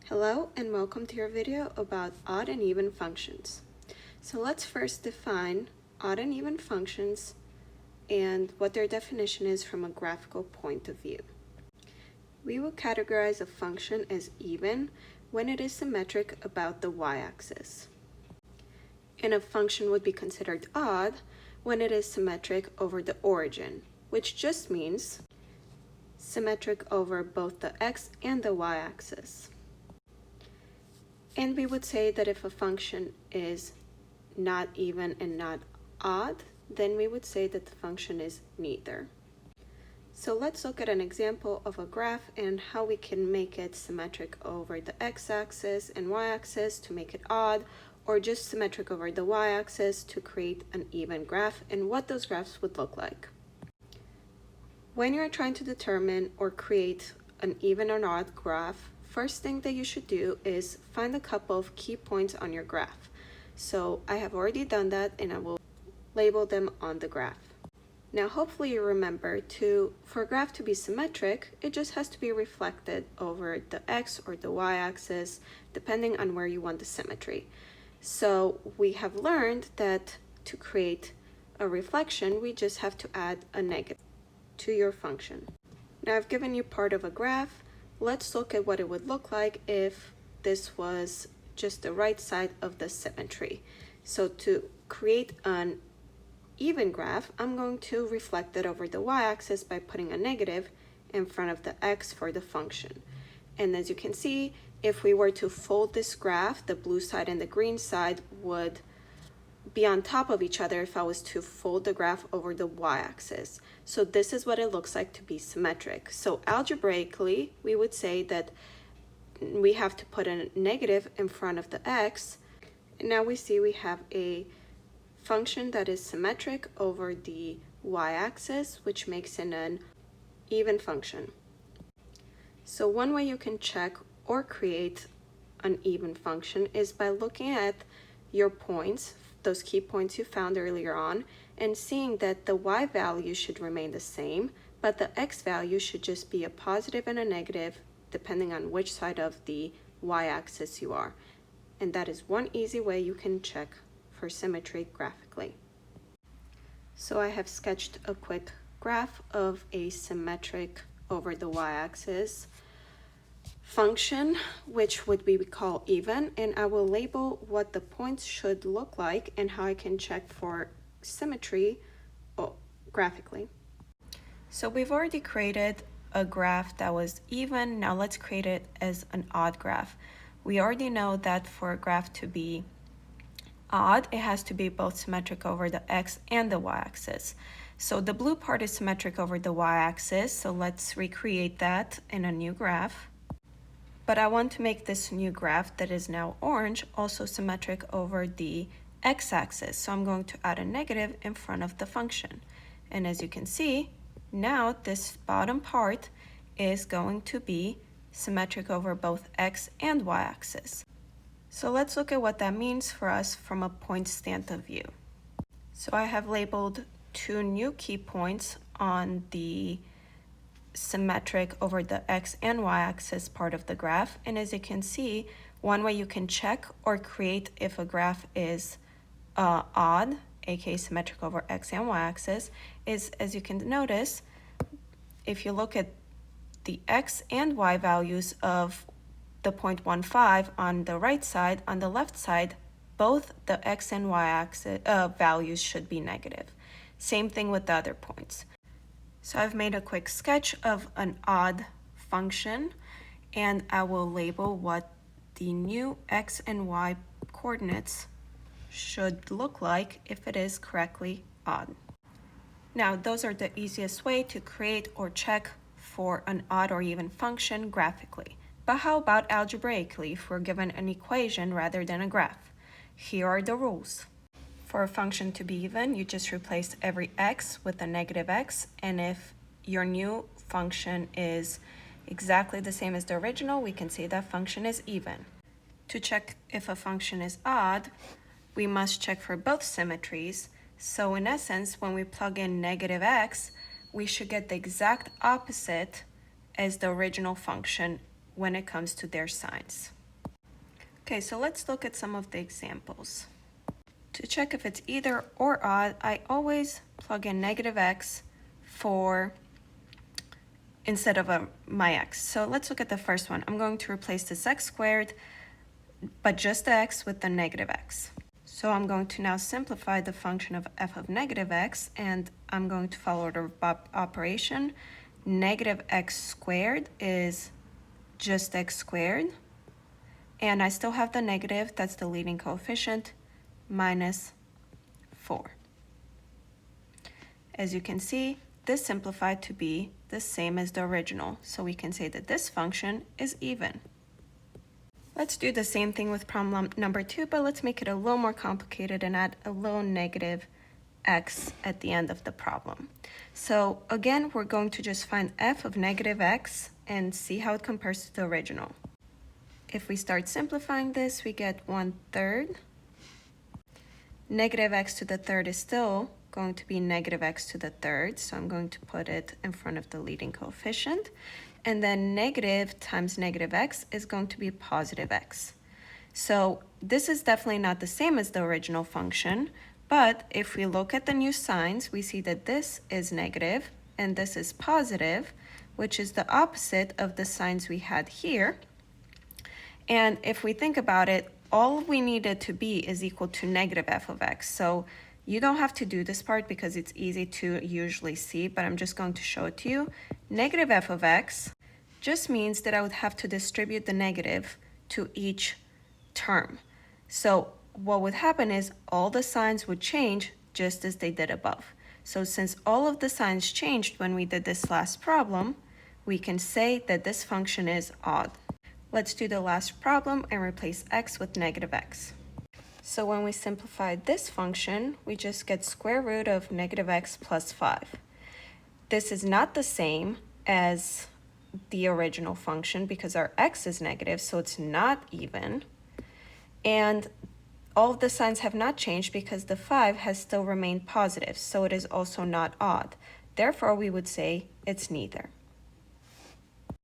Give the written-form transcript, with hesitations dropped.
Hello and welcome to your video about odd and even functions. So let's first define odd and even functions and what their definition is from a graphical point of view. We will categorize a function as even when it is symmetric about the y-axis. And a function would be considered odd when it is symmetric over the origin, which just means symmetric over both the x and the y-axis. And we would say that if a function is not even and not odd, then we would say that the function is neither. So let's look at an example of a graph and how we can make it symmetric over the x-axis and y-axis to make it odd, or just symmetric over the y-axis to create an even graph, and what those graphs would look like. When you're trying to determine or create an even or odd graph, first thing that you should do is find a couple of key points on your graph. So I have already done that and I will label them on the graph. Now hopefully you remember for a graph to be symmetric, it just has to be reflected over the x or the y-axis, depending on where you want the symmetry. So we have learned that to create a reflection, we just have to add a negative to your function. Now I've given you part of a graph. Let's look at what it would look like if this was just the right side of the symmetry. So to create an even graph, I'm going to reflect it over the y-axis by putting a negative in front of the x for the function. And as you can see, if we were to fold this graph, the blue side and the green side would be on top of each other if I was to fold the graph over the y-axis. So this is what it looks like to be symmetric. So algebraically, we would say that we have to put a negative in front of the x. And now we see we have a function that is symmetric over the y-axis, which makes it an even function. So one way you can check or create an even function is by looking at your points, those key points you found earlier on, and seeing that the y value should remain the same, but the x value should just be a positive and a negative depending on which side of the y-axis you are. And that is one easy way you can check for symmetry graphically. So I have sketched a quick graph of a symmetric over the y-axis function, which would be called even, and I will label what the points should look like and how I can check for symmetry graphically. So we've already created a graph that was even. Now let's create it as an odd graph. We already know that for a graph to be odd, it has to be both symmetric over the x and the y-axis. So the blue part is symmetric over the y-axis, so let's recreate that in a new graph. But I want to make this new graph that is now orange also symmetric over the x-axis. So I'm going to add a negative in front of the function. And as you can see, now this bottom part is going to be symmetric over both x and y-axis. So let's look at what that means for us from a point stand of view. So I have labeled two new key points on the symmetric over the x and y-axis part of the graph. And as you can see, one way you can check or create if a graph is odd, aka symmetric over x and y-axis, is, as you can notice, if you look at the x and y values of the 0.15 on the right side, on the left side, both the x and y axis values should be negative. Same thing with the other points. So I've made a quick sketch of an odd function, and I will label what the new x and y coordinates should look like if it is correctly odd. Now, those are the easiest way to create or check for an odd or even function graphically. But how about algebraically if we're given an equation rather than a graph? Here are the rules. For a function to be even, you just replace every x with a negative x, and if your new function is exactly the same as the original, we can say that function is even. To check if a function is odd, we must check for both symmetries. So in essence, when we plug in negative x, we should get the exact opposite as the original function when it comes to their signs. Okay, so let's look at some of the examples. To check if it's either or odd, I always plug in negative x instead of my x. So let's look at the first one. I'm going to replace this x squared, but just the x with the negative x. So I'm going to now simplify the function of f of negative x, and I'm going to follow order of operation. Negative x squared is just x squared, and I still have the negative, that's the leading coefficient, minus 4. As you can see, this simplified to be the same as the original, so we can say that this function is even. Let's do the same thing with problem number 2, but let's make it a little more complicated and add a little negative x at the end of the problem. So again, we're going to just find f of negative x and see how it compares to the original. If we start simplifying this, we get 1/3. Negative x to the third is still going to be negative x to the third, so I'm going to put it in front of the leading coefficient. And then negative times negative x is going to be positive x. So this is definitely not the same as the original function, but if we look at the new signs, we see that this is negative and this is positive, which is the opposite of the signs we had here. And if we think about it, all we need it to be is equal to negative f of x. So you don't have to do this part because it's easy to usually see, but I'm just going to show it to you. Negative f of x just means that I would have to distribute the negative to each term. So what would happen is all the signs would change just as they did above. So since all of the signs changed when we did this last problem, we can say that this function is odd. Let's do the last problem and replace x with negative x. So when we simplify this function, we just get square root of negative x plus 5. This is not the same as the original function because our x is negative, so it's not even. And all of the signs have not changed because the 5 has still remained positive, so it is also not odd. Therefore, we would say it's neither.